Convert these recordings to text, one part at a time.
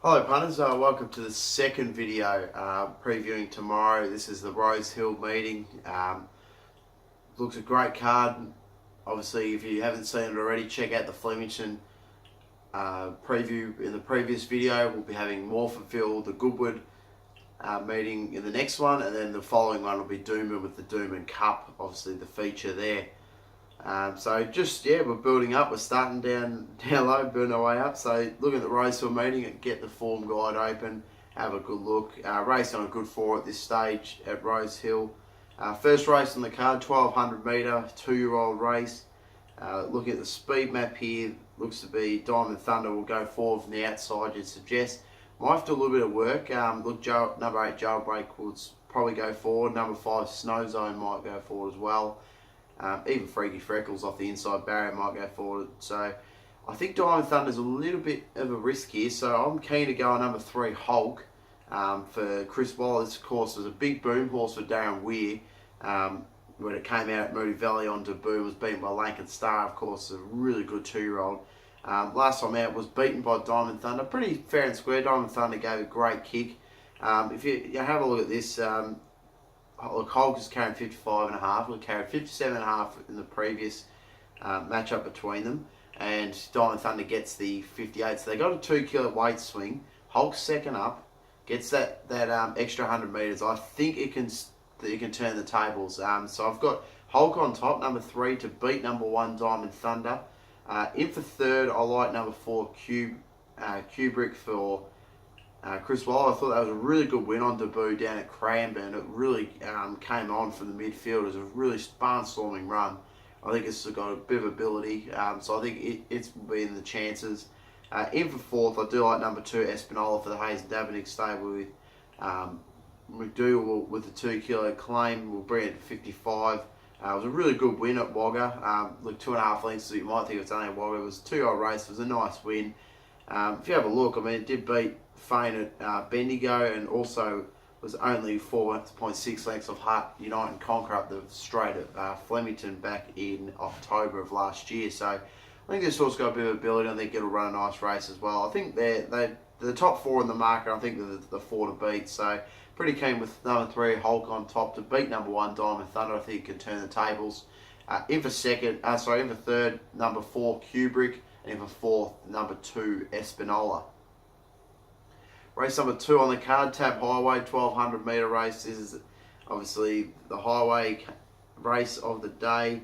Hello punters, welcome to the second video previewing tomorrow. This is the Rosehill meeting. Looks a great card. Obviously, if you haven't seen it already, check out the Flemington preview in the previous video. We'll be having Morphettville, the Goodwood meeting in the next one, and then the following one will be Doomben with the Doomben Cup, obviously the feature there. We're building up. We're starting down low, building our way up. So looking at the Rosehill meeting, get the form guide open, have a good look. Race on a good 4 at this stage at Rosehill. First race on the card, 1200 metre, 2-year-old race. Looking at the speed map here, looks to be Diamond Thunder will go forward from the outside, you'd suggest. Might have to do a little bit of work. Number 8 Jailbreak would probably go forward. Number 5 Snow Zone might go forward as well. Even Freaky Freckles off the inside barrier might go forward. So I think Diamond Thunder's a little bit of a risk here. So I'm keen to go on number 3 Hulk for Chris Waller. This, of course, was a big boom horse for Darren Weir. When it came out at Moody Valley on debut, was beaten by Lankan Star, of course, a really good 2-year-old. Last time out was beaten by Diamond Thunder. Pretty fair and square. Diamond Thunder gave a great kick. If you have a look at this, Hulk is carrying 55.5. We carried 57.5 in the previous matchup between them, and Diamond Thunder gets the 58. So they got a 2 kilo weight swing. Hulk's second up, gets that extra 100 meters. I think it can turn the tables. So I've got Hulk on top, number 3 to beat number 1 Diamond Thunder. In for third, I like number 4 Kubrick for Chris Waller. I thought that was a really good win on debut down at Cranbourne. It really came on from the midfield. It was a really barnstorming run. I think it's got a bit of ability, so I think it's been the chances. In for fourth, I do like number 2 Espinola for the Hayes and Davennick stable with McDougall with the 2 kilo claim. We'll bring it to 55. It was a really good win at Wagga. Look, 2.5 lengths, so you might think it's only a Wagga. It was a 2-year-old race. It was a nice win. If you have a look, I mean, it did beat Fane at Bendigo, and also was only 4.6 lengths of Hart Unite and Conquer up the straight at Flemington back in October of last year. So I think this horse got a bit of ability. I think it'll run a nice race as well. I think they're the top 4 in the market. I think they're the 4 to beat. So pretty keen with number 3 Hulk on top to beat number 1 Diamond Thunder. I think it can turn the tables. In for third, number 4 Kubrick, and in for fourth, number 2 Espinola. Race number 2 on the card, Tab Highway, 1200 metre race. This is obviously the highway race of the day.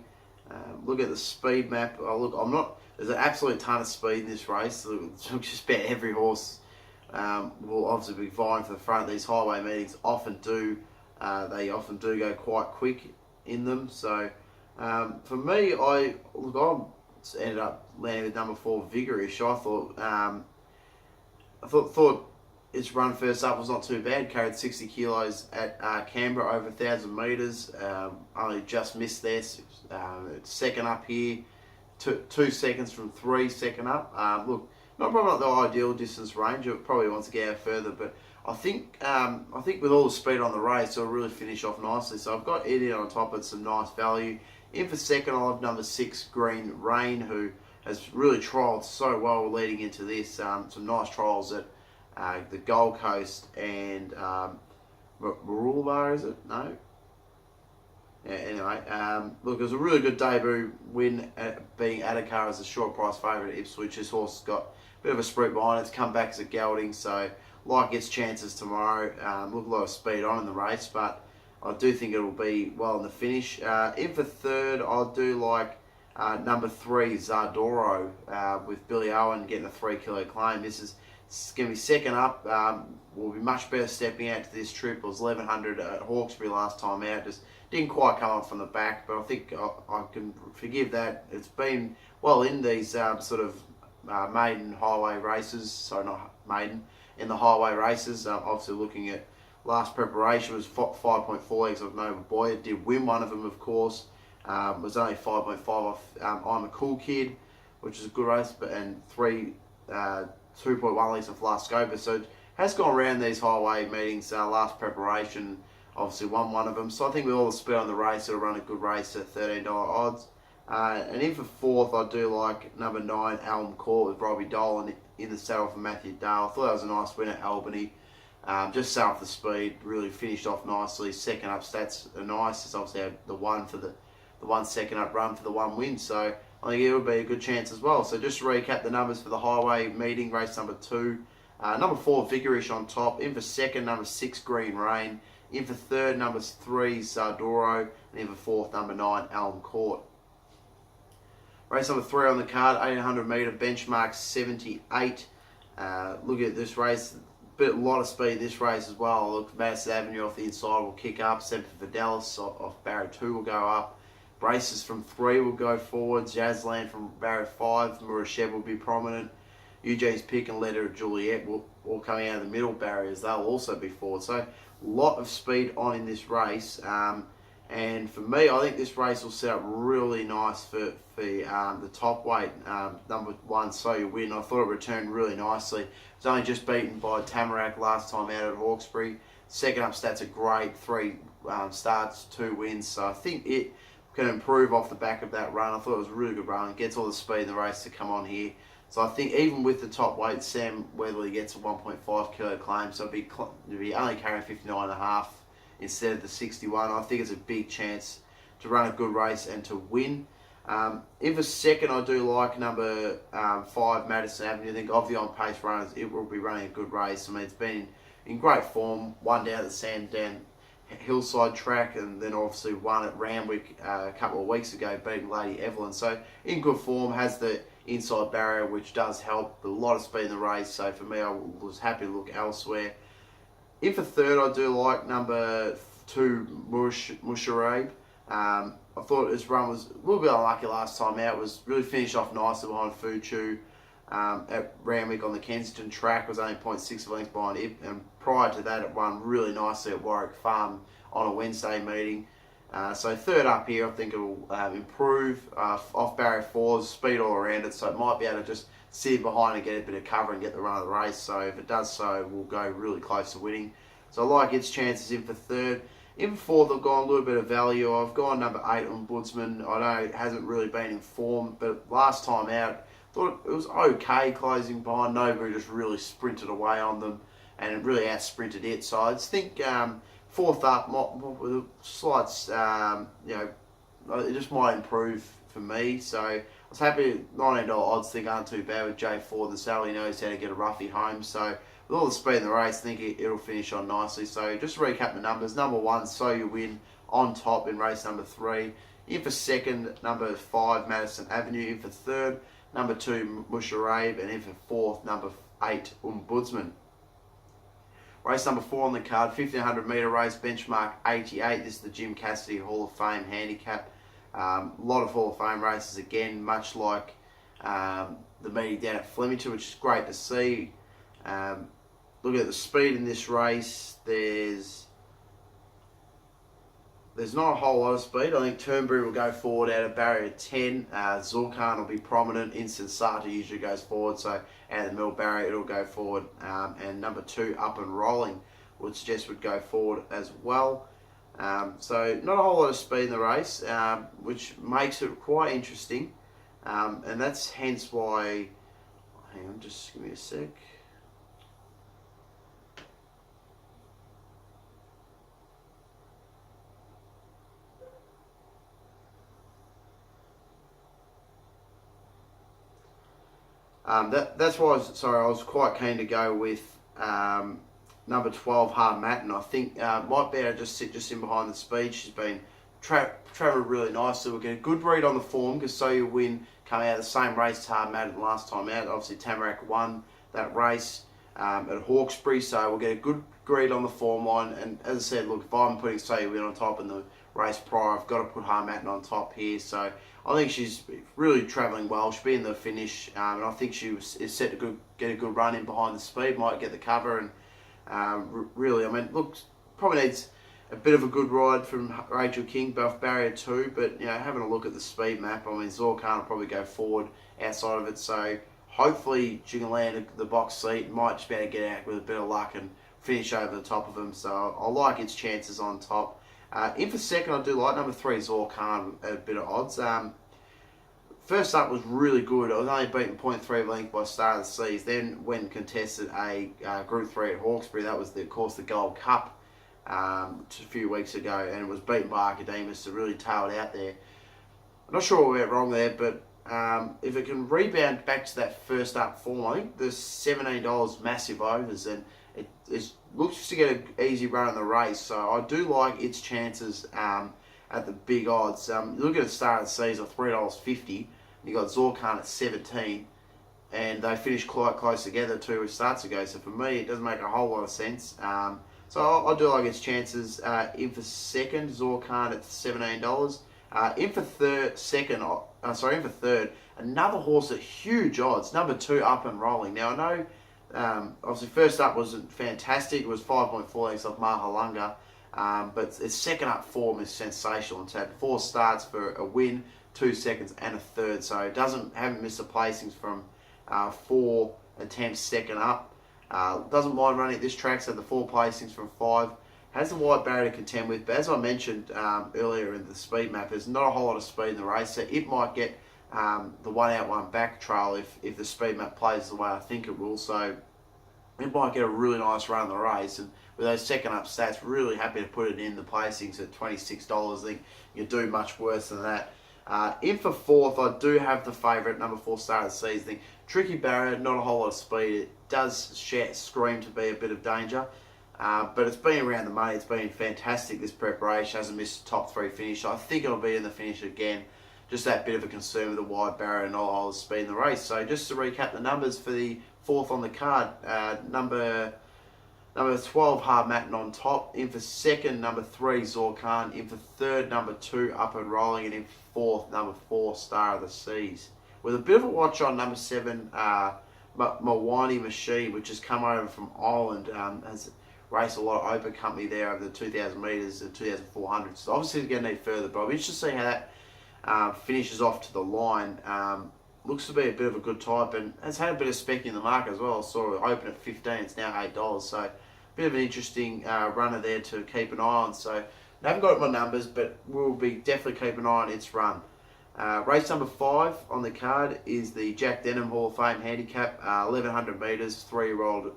Look at the speed map. There's an absolute ton of speed in this race. Just about every horse will obviously be vying for the front. These highway meetings often do go quite quick in them. So for me, I ended up landing with number 4 Vigorish. I thought its run first up was not too bad. Carried 60 kilos at Canberra over 1,000 metres. Only just missed there. Second up here, 2 seconds from 3 second up. Look, probably not the ideal distance range. It probably wants to get out further, but I think with all the speed on the race, it'll really finish off nicely. So I've got Eddie on top at some nice value. In for second, I love number 6 Green Rain, who has really trialled so well leading into this. Some nice trials at the Gold Coast and Mooroolbar, is it? No? Yeah, anyway, look, it was a really good debut win being Adhikar as a short price favourite at Ipswich. This horse has got a bit of a sprint behind it. It's come back as a gelding, so like its chances tomorrow. Look, a lot of speed on in the race, but I do think it'll be well in the finish. In for third, I do like number 3 Zardoro with Billy Owen getting a 3 kilo claim. It's going to be second up. Will be much better stepping out to this trip. It was 1100 at Hawkesbury last time out. Just didn't quite come up from the back, but I think I can forgive that. It's been well in these maiden highway races. Sorry, not maiden, in the highway races. Obviously looking at last preparation was 5.4 legs of Nova Boy. It did win one of them, of course. Was only 5.5 off I'm a Cool Kid, which is a good race, and 2.1 legs of Last Scoper. So it has gone around these highway meetings. Last preparation, obviously won one of them. So I think with all the speed on the race, it'll run a good race at $13 odds. And in for fourth, I do like number 9, Elm Court, with Robbie Dolan in the saddle for Matthew Dale. I thought that was a nice win at Albany. Just set off the speed, really finished off nicely. Second up stats are nice. It's obviously had the 1 second up run for the 1 win. So I think it would be a good chance as well. So just to recap the numbers for the highway meeting, race number 2. Number 4, Vicarish on top. In for second, number 6, Green Rain. In for third, number 3, Sardoro. And in for fourth, number 9, Elm Court. Race number 3 on the card, 800 metre, benchmark 78. Look at this race, a lot of speed this race as well. Look, Madison Avenue off the inside will kick up. Semper Fidelis off barrier 2 will go up. Braces from 3 will go forward. Jazzland from barrier 5. Murashev will be prominent. Eugene's Pick and Letter of Juliet will all coming out of the middle barriers. They'll also be forward. So a lot of speed on in this race. And for me, I think this race will set up really nice for the top weight. Number 1, So You Win. I thought it returned really nicely. It was only just beaten by Tamarack last time out at Hawkesbury. Second up stats are great. 3 starts, 2 wins. So I think it can improve off the back of that run. I thought it was a really good run. It gets all the speed in the race to come on here. So I think even with the top weight, Sam Weatherly gets a 1.5 kilo claim. So it'll be only carrying 59.5 instead of the 61. I think it's a big chance to run a good race and to win. In for second, I do like number 5, Madison Avenue. I think of the on-pace runners, it will be running a good race. I mean, it's been in great form. Won down at the Sandown Hillside track, and then obviously won at Randwick a couple of weeks ago, beating Lady Evelyn. So in good form, has the inside barrier, which does help. A lot of speed in the race. So for me, I was happy to look elsewhere. In for third, I do like number 2, Musharabe. I thought his run was a little bit unlucky last time out. Was really finished off nicely behind Fuchu at Randwick on the Kensington track. Was only 0.6 lengths behind it, and prior to that, it won really nicely at Warwick Farm on a Wednesday meeting. So third up here, I think it will improve off barrier 4's speed all around it. So it might be able to just sit behind and get a bit of cover and get the run of the race. So if it does so, we'll go really close to winning. So I like its chances in for third. In for fourth, I've gone a little bit of value. I've gone number 8, Ombudsman. I know it hasn't really been in form, but last time out, thought it was okay closing behind. Nobody just really sprinted away on them and it really out-sprinted it. So I just think fourth up, with a slight, it just might improve for me. So I was happy. $19 odds think aren't too bad with J4. The Sally knows how to get a roughie home. So with all the speed in the race, I think it'll finish on nicely. So just to recap the numbers. Number 1, So You Win on top in race number 3. In for second, number 5, Madison Avenue. In for third, number 2, Musharabe. And in for fourth, number 8, Ombudsman. Race number 4 on the card, 1500 metre race, benchmark 88. This is the Jim Cassidy Hall of Fame handicap. A lot of Hall of Fame races again, much like the meeting down at Flemington, which is great to see. Look at the speed in this race. There's not a whole lot of speed. I think Turnberry will go forward out of barrier 10. Zulkan will be prominent. Insensata usually goes forward, so out of the middle barrier it'll go forward. And number 2, Up and Rolling, would suggest would go forward as well. So not a whole lot of speed in the race, which makes it quite interesting. And that's hence why, hang on, just give me a sec. That's why I was quite keen to go with number 12, Hard Matin. I think might be able to just sit in behind the speed. She's been travelling really nicely. We'll get a good read on the form because So You Win coming out of the same race as Hard Matin last time out. Obviously Tamarack won that race at Hawkesbury, so we'll get a good read on the form line. And as I said, look, if I'm putting So You Win on top in the race prior, I've got to put Hard Matin on top here. So I think she's really travelling well. She'll be in the finish, and I think she is set to get a good run in behind the speed. Might get the cover, and really, I mean, look, probably needs a bit of a good ride from Rachel King, both barrier 2. But having a look at the speed map, I mean, Zorkan will probably go forward outside of it. So hopefully, she can land the box seat. Might just be able to get out with a bit of luck and finish over the top of them. So I like its chances on top. In for second, I do like number 3, Zorkan, at a bit of odds. first up was really good. I was only beaten 0.3 length by start of the season. Then went and contested a Group 3 at Hawkesbury. That was, of course, the Gold Cup a few weeks ago, and it was beaten by Archidemus, so really tailed out there. I'm not sure what went wrong there, but if it can rebound back to that first up form, I think there's $17 massive overs, and it looks to get an easy run in the race. So I do like its chances at the big odds. You look at the start of the season, $3.50. You got Zorkan at 17, and they finished quite close together 2 starts ago. So for me, it doesn't make a whole lot of sense. So I do like its chances. In for second, Zorkan at $17. In for third, another horse at huge odds, number 2, Up and Rolling. Now I know, obviously first up wasn't fantastic. It was 5.4 lengths off Mahalunga, but its second up form is sensational. It's had 4 starts for a win, 2 seconds, and a third. So it haven't missed the placings from 4 attempts second up. Doesn't mind running at this track, so the 4 placings from 5. Has the wide barrier to contend with, but as I mentioned earlier in the speed map, there's not a whole lot of speed in the race, so it might get the 1 out, 1 back trail if the speed map plays the way I think it will. So it might get a really nice run in the race, and with those second up stats, really happy to put it in the placings at $26. I think you do much worse than that. In for fourth, I do have the favourite, number 4, Start of the Season. Thing. Tricky barrier, not a whole lot of speed. It does scream to be a bit of danger. But it's been around the money. It's been fantastic, this preparation. Hasn't missed a top 3 finish. I think it'll be in the finish again. Just that bit of a concern with the wide barrier and not a whole lot of speed in the race. So just to recap the numbers for the 4th on the card. Number 12, Hard Matin on top. In for second, number 3, Zorkan. In for third, number 2, Up and Rolling. And in for 4th, number 4, Star of the Seas. With a bit of a watch on number 7, Mawani Machine, which has come over from Ireland. Has raced a lot of open company there over the 2,000 metres and 2,400. So obviously it's going to need further, but I'm interested to see how that finishes off to the line. Looks to be a bit of a good type and has had a bit of spec in the market as well. I saw it open at 15, it's now $8. So a bit of an interesting runner there to keep an eye on. So I haven't got my numbers, but we'll be definitely keep an eye on its run. Race number 5 on the card is the Jack Denham Hall of Fame Handicap, 1,100 metres, 3-year-old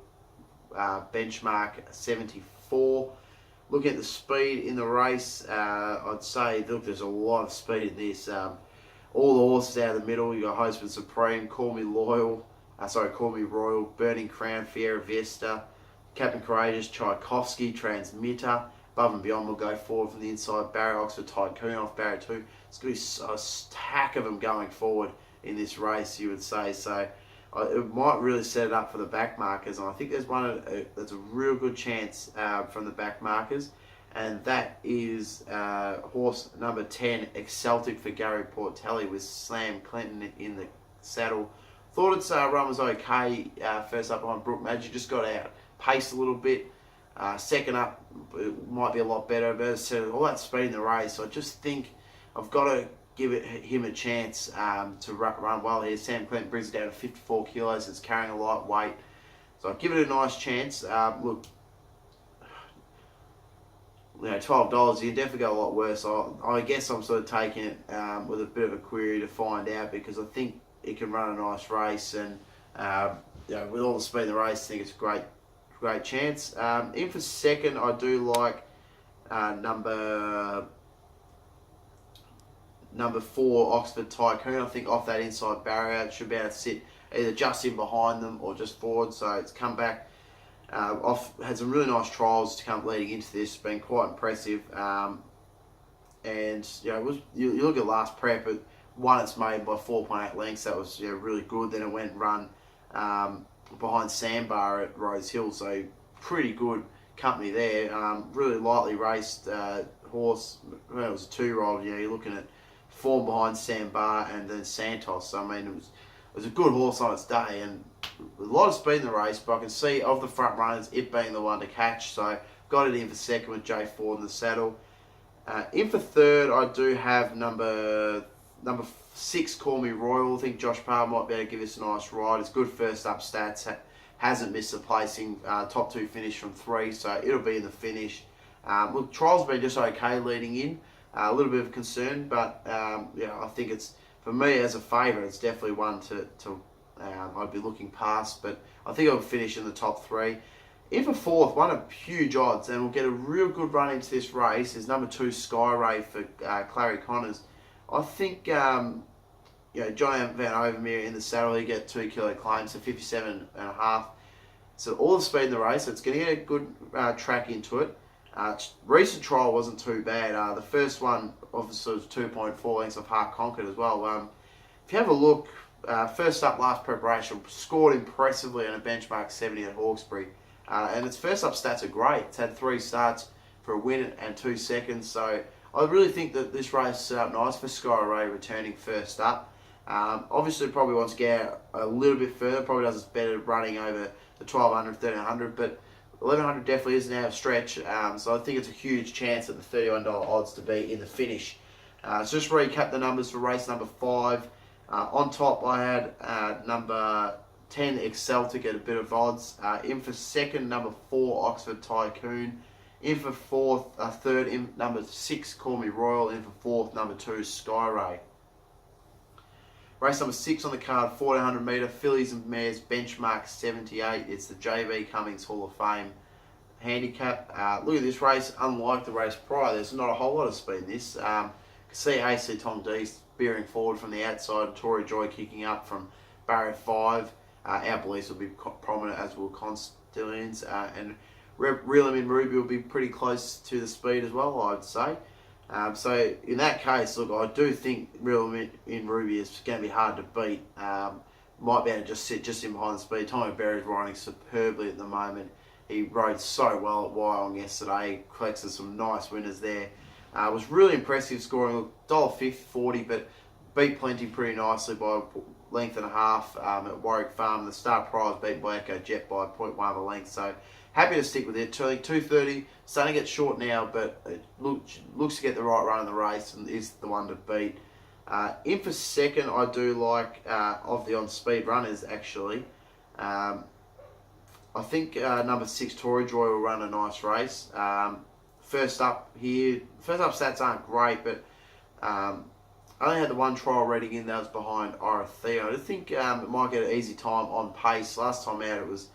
benchmark 74. Looking at the speed in the race, I'd say, look, there's a lot of speed in this. All the horses out of the middle. You got Hostman Supreme, Call Me Royal, Burning Crown, Fiera Vesta, Captain Courageous, Tchaikovsky, Transmitter. Above and Beyond will go forward from the inside. Barrier Oxford Tycoon off Barrier 2. It's going to be a stack of them going forward in this race, you would say. So it might really set it up for the back markers, and I think there's one that's a real good chance from the back markers, and that is horse number 10, Exceltic for Gary Portelli, with Sam Clinton in the saddle. Thought its run was okay. First up behind Brook Magic, just got out, paced a little bit. Second up, it might be a lot better, but as I said, all that speed in the race, so I just think I've got to give him a chance to run well here. Sam Clinton brings it down to 54 kilos. It's carrying a light weight. So I'll give it a nice chance. Look, $12, you can definitely go a lot worse. I guess I'm sort of taking it with a bit of a query to find out, because I think it can run a nice race, and with all the speed in the race, I think it's a great chance. In for second, I do like number 4, Oxford Tycoon. I think off that inside barrier, it should be able to sit either just in behind them or just forward. So it's come back, had some really nice trials to come leading into this. It's been quite impressive. And you look at last prep, it won its maiden by 4.8 lengths. That was really good. Then it went and run behind Sandbar at Rosehill. So pretty good company there. Really lightly raced horse. It was a 2-year-old. You're looking at form behind Sandbar and then Santos. So, I mean, it was a good horse on its day, and a lot of speed in the race, but I can see of the front runners, it being the one to catch. So got it in for second with Jay Ford in the saddle. In for third, I do have number 6, Call Me Royal. I think Josh Parr might be able to give us a nice ride. It's good first up stats. Hasn't missed a placing. Top 2 finish from 3, so it'll be in the finish. Look, trial's been just okay leading in. A little bit of concern, but I think it's for me as a favourite, it's definitely one to I'd be looking past, but I think I'll finish in the top 3. In for fourth, one of huge odds, and we'll get a real good run into this race, is number 2 Sky Ray for Clary Connors. I think John Van Overmeer in the saddle, he get 2 kilo claims, so 57.5. So all the speed in the race, so it's going to get a good track into it. Recent trial wasn't too bad. The first one obviously was 2.4 lengths of Heart Conquered as well. If you have a look, first up last preparation, scored impressively on a benchmark 70 at Hawkesbury. And its first up stats are great. It's had 3 starts for a win and 2 seconds. So I really think that this race is set up nice for Sky Ray returning first up. Obviously probably wants to get a little bit further. Probably does better running over the 1200, 1300. But 1100 definitely isn't out of stretch. So I think it's a huge chance at the $31 odds to be in the finish. So just recap the numbers for race number 5. On top I had number 10 Excel to get a bit of odds. In for second, number 4 Oxford Tycoon. In for fourth, third, number 6 Call Me Royal. In for fourth, number 2 Sky Ray. Race number 6 on the card, 1400 metre, fillies and mares, benchmark 78. It's the JB Cummings Hall of Fame handicap. Look at this race, unlike the race prior, there's not a whole lot of speed in this. You can see AC Tom D spearing forward from the outside, Tory Joy kicking up from barrier 5. Our beliefs will be prominent, as will Constellians, and Reel 'Em in Ruby will be pretty close to the speed as well, I'd say. So in that case, look, I do think Reel 'Em in Ruby is going to be hard to beat. Might be able to just sit just in behind the speed. Tommy Berry's riding superbly at the moment. He rode so well at Wyong yesterday. Collected some nice winners there. Was really impressive scoring, $1.40, but beat Plenty pretty nicely by a length and a half at Warwick Farm. The start prize beat by Echo Jet by 0.1 of a length. So happy to stick with it. I think 230, starting to get short now, but it looks to get the right run in the race and is the one to beat. In for second, I do like of the on-speed runners, actually. I think number 6 Tory Joy will run a nice race. First up stats aren't great, but I only had the one trial rating in that was behind Irathea. I just think it might get an easy time on pace. Last time out it was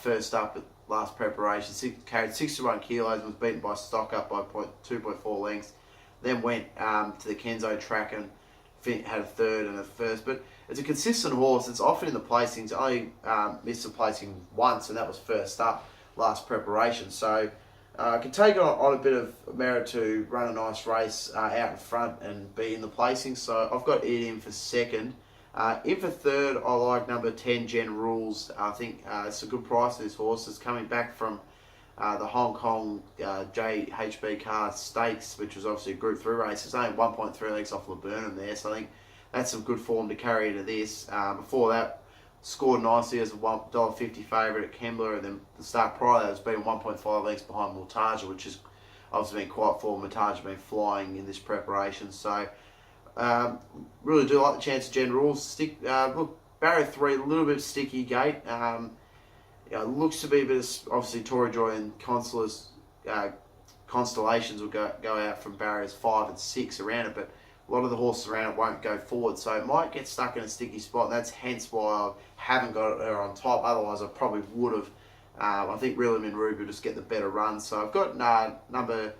first up at last preparation. Carried 61 kilos and was beaten by Stock Up by 2.4 lengths. Then went to the Kenzo track and had a third and a first. But it's a consistent horse. It's often in the placings. I only missed the placing once, and that was first up last preparation. So I can take on a bit of merit to run a nice race out in front and be in the placing. So I've got it in for second. In for third, I like number 10 Gen Rules. I think it's a good price for this horse. It's coming back from the Hong Kong JHB Car Stakes, which was obviously a Group 3 race. It's only 1.3 lengths off Laburnum there, so I think that's some good form to carry into this. Before that, scored nicely as a $1.50 favourite at Kembla, and then the start prior to that has been 1.5 lengths behind Multaja, which has obviously been quite full. Multaja has been flying in this preparation, so really do like the chance of Gen Rules. Look, barrier 3, a little bit of sticky gate. Looks to be a bit of, obviously, Tory Joy and Constellations will go out from barriers 5 and 6 around it, but a lot of the horses around it won't go forward, so it might get stuck in a sticky spot, and that's hence why I haven't got her on top. Otherwise, I probably would have. I think Reel 'Em in Ruby will just get the better run. So I've got number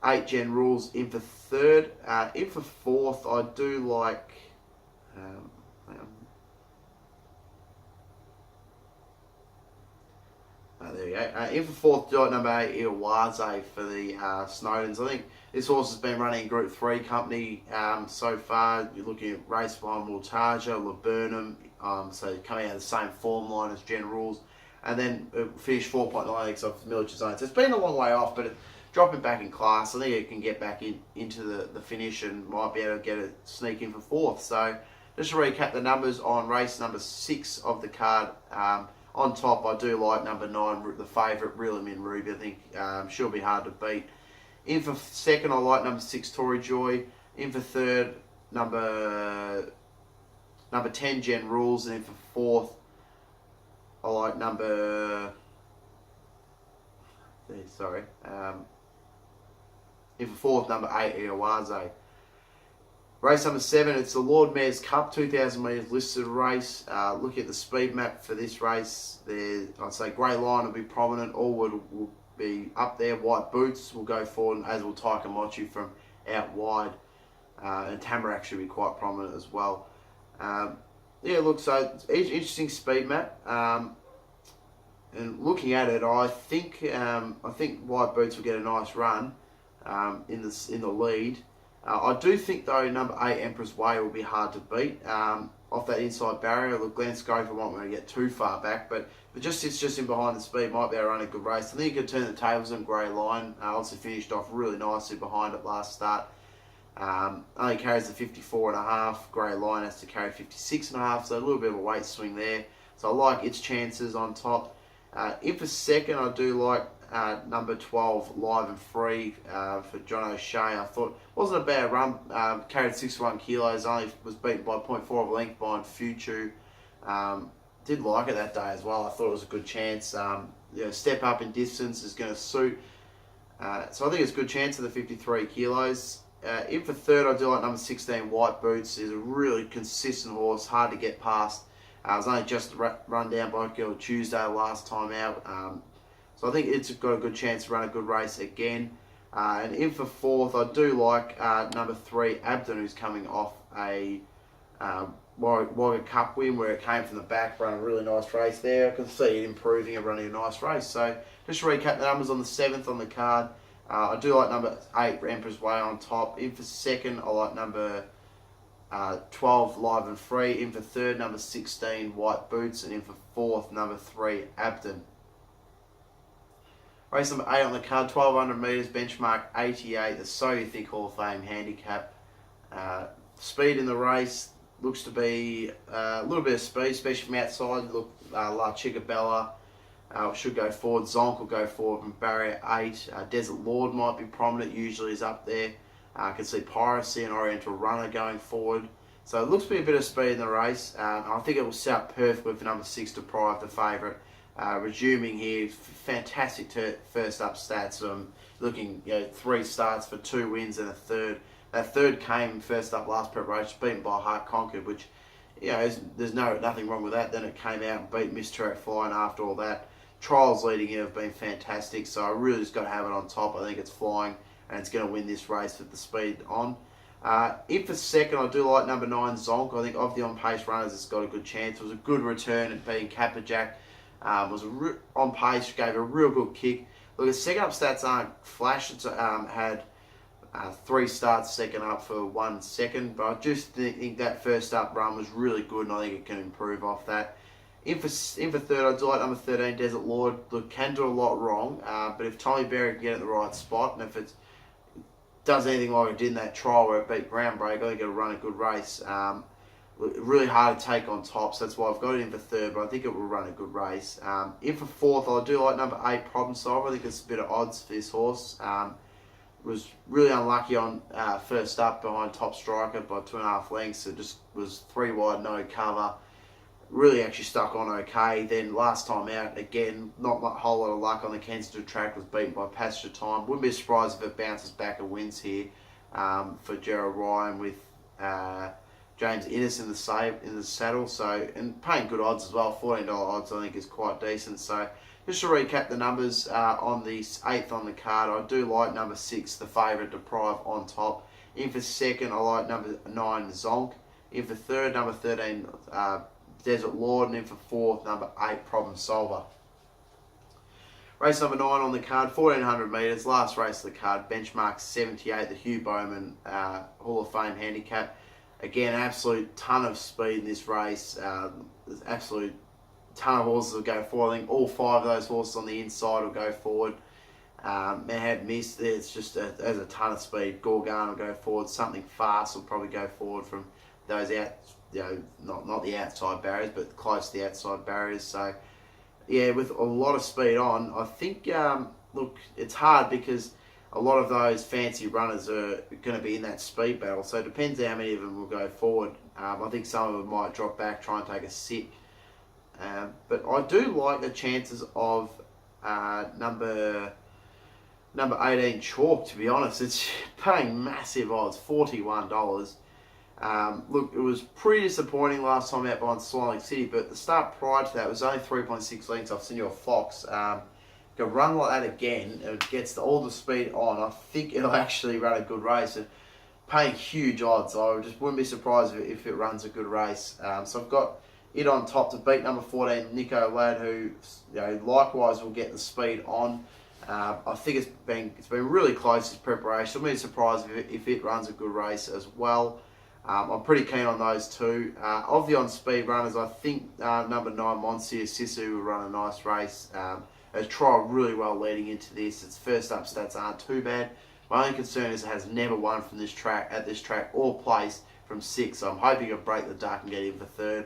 8 Gen Rules in for third. In for fourth, I do like. There we go. In for fourth, number 8 Iwaze for the Snowdens. I think this horse has been running Group 3 company so far. You're looking at race behind Multaja, Laburnum, so coming out of the same form line as Gen Rules, and then finished 4.9 lengths off Military Zone. So it's been a long way off, but dropping back in class, I think it can get back into the finish and might be able to get a sneak in for fourth. So just to recap the numbers on race number 6 of the card. On top, I do like number 9, the favourite, Reel 'Em in Ruby. I think she'll be hard to beat. In for second, I like number 6, Tory Joy. In for third, number 10, Gen Rules. And in for fourth, I like number... In for fourth, number 8, Iwaze. Race number 7, it's the Lord Mayor's Cup, 2,000 metres listed race. Looking at the speed map for this race, I'd say Grey Lion will be prominent, Allwood will be up there, White Boots will go forward, as will Taikamochi from out wide. And Tamarack should be quite prominent as well. Yeah, look, so it's interesting speed map. And looking at it, I think White Boots will get a nice run in the lead. I do think though number 8 Emperor's Way will be hard to beat off that inside barrier. Look, Glenn Scofield won't want to get too far back, but if it just sits just in behind the speed, might be able to run a good race. I think he could turn the tables on Grey Lion. Also finished off really nicely behind it last start. Only carries the 54.5. Grey Lion has to carry 56.5, so a little bit of a weight swing there. So I like its chances on top. In for second, I do like number 12, Live and Free for John O'Shea. I thought wasn't a bad run. Carried 61 kilos, only was beaten by 0.4 of a length behind Futu. Did like it that day as well. I thought it was a good chance. Step up in distance is going to suit. So I think it's a good chance of the 53 kilos. In for third, I do like number 16, White Boots. Is a really consistent horse, hard to get past. It was only just run down by Girl Tuesday last time out. So I think it's got a good chance to run a good race again. And in for fourth, I do like number 3, Abden, who's coming off a Wagga Cup win where it came from the back, run a really nice race there. I can see it improving and running a nice race. So just to recap the numbers on the 7th on the card. I do like number 8, Emperor's Way on top. In for second, I like number 12, Live and Free. In for third, number 16, White Boots. And in for fourth, number 3, Abden. Race number 8 on the card, 1200 metres, benchmark 88, the So You Think Hall of Fame handicap. Speed in the race looks to be a little bit of speed, especially from outside. Look, La Chica Bella should go forward. Zonk will go forward from barrier 8. Desert Lord might be prominent, usually is up there. I can see Piracy and Oriental Runner going forward. So it looks to be a bit of speed in the race. I think it will set up perfectly for number 6 to Deprive, the favourite. Resuming here, fantastic first up stats. Looking 3 starts for 2 wins and a third. That third came first up last preparation, beaten by Heart Conquered, which there's nothing wrong with that. Then it came out and beat Miss Turek Flying after all that. Trials leading in have been fantastic, so I really just got to have it on top. I think it's flying and it's going to win this race with the speed on. In for second, I do like number 9 Zonk. I think of the on-pace runners, it's got a good chance. It was a good return at being Capperjack. Was on pace, gave a real good kick. Look, the second up stats aren't flash. It's had 3 starts second up for 1 second, but I just think that first up run was really good, and I think it can improve off that. In for third, I do like number 13 Desert Lord. Look, can do a lot wrong, but if Tommy Berry can get it in the right spot, and if it does anything like it did in that trial where it beat Groundbreak, I think it'll run a good race. Really hard to take on top, so that's why I've got it in for third, but I think it will run a good race. In for fourth, I do like number 8 Problem Solver. I think it's a bit of odds for this horse. Was really unlucky on first up behind Top Striker by 2.5 lengths. It just was 3 wide, no cover. Really actually stuck on okay. Then last time out, again, not a whole lot of luck on the Kensington track, was beaten by Passage of Time. Wouldn't be surprised if it bounces back and wins here for Gerald Ryan with James Innes in the saddle. So, and paying good odds as well, $14 odds I think is quite decent. So just to recap the numbers on the 8th on the card, I do like number 6, the favourite Deprive on top. In for second, I like number 9 Zonk. In for third, number 13 Desert Lord, and in for fourth, number 8 Problem Solver. Race number 9 on the card, 1400 metres, last race of the card, benchmark 78, the Hugh Bowman Hall of Fame handicap. Again, absolute ton of speed in this race. There's absolute ton of horses will go forward. I think all 5 of those horses on the inside will go forward. Manhattan Mist, it's just there's a ton of speed. Gorgon will go forward. Something Fast will probably go forward from those out, not the outside barriers, but close to the outside barriers. So, yeah, with a lot of speed on, I think, look, it's hard because a lot of those fancy runners are going to be in that speed battle. So it depends how many of them will go forward. I think some of them might drop back, try and take a sit. But I do like the chances of number 18 Chalk, to be honest. It's paying massive odds, $41. Look, it was pretty disappointing last time out behind Swan City, but the start prior to that was only 3.6 lengths off Senior Fox. Can run like that again, it gets all the speed on. I think it'll actually run a good race. And paying huge odds, I just wouldn't be surprised if it runs a good race. So I've got it on top to beat number 14, Nico Ladd, who likewise will get the speed on. I think it's been really close, this preparation. I'll be surprised if it runs a good race as well. I'm pretty keen on those two. Of the on-speed runners, I think number 9, Monsieur Sisu, will run a nice race. Has trialled really well leading into this. Its first up stats aren't too bad. My only concern is it has never won from this track or placed from 6. So I'm hoping it'll break the duck and get in for 3rd.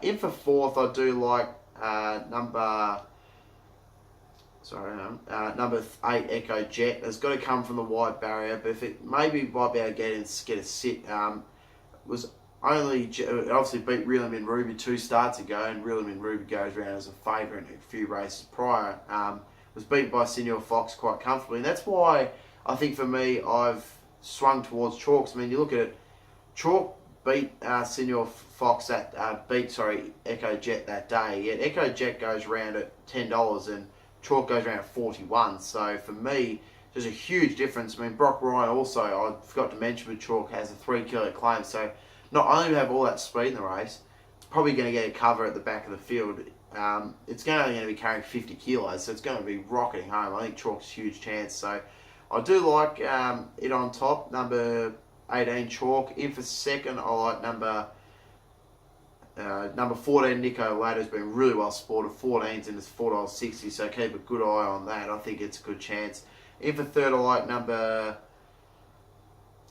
In for 4th, I do like number 8, Echo Jet. It's got to come from the wide barrier, but if it maybe might be able to get a sit. Was only it obviously beat Real Min Ruby 2 starts ago, and Real Min Ruby goes around as a favourite in a few races prior. Was beaten by Senior Fox quite comfortably, and that's why I think for me I've swung towards Chalks. I mean, you look at it, Chalk beat Senior Fox Echo Jet that day. Yet Echo Jet goes around at $10 and Chalk goes around at 41. So for me, there's a huge difference. I mean, Brock Ryan also, I forgot to mention, with Chalk has a 3 kilo claim. So not only do we have all that speed in the race, it's probably going to get a cover at the back of the field. It's only going to be carrying 50 kilos, so it's going to be rocketing home. I think Chalk's a huge chance. So I do like it on top, number 18 Chalk. In for 2nd, I like number 14 Nico Ladd, has been really well supported. 14's in his $4.60, so keep a good eye on that. I think it's a good chance. In for 3rd, I like number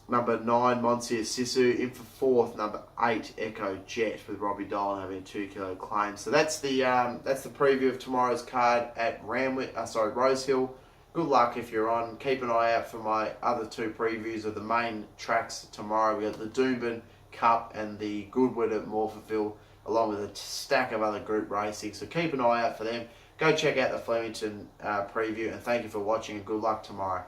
9 Monsieur Sisu. In for 4th, number 8 Echo Jet, with Robbie Dolan having a 2 kilo claim. So that's the preview of tomorrow's card at Rosehill. Good luck if you're on. Keep an eye out for my other 2 previews of the main tracks tomorrow. We got the Doomben Cup and the Goodwood at Morphettville, along with a stack of other group racing. So keep an eye out for them. Go check out the Flemington preview, and thank you for watching, and good luck tomorrow.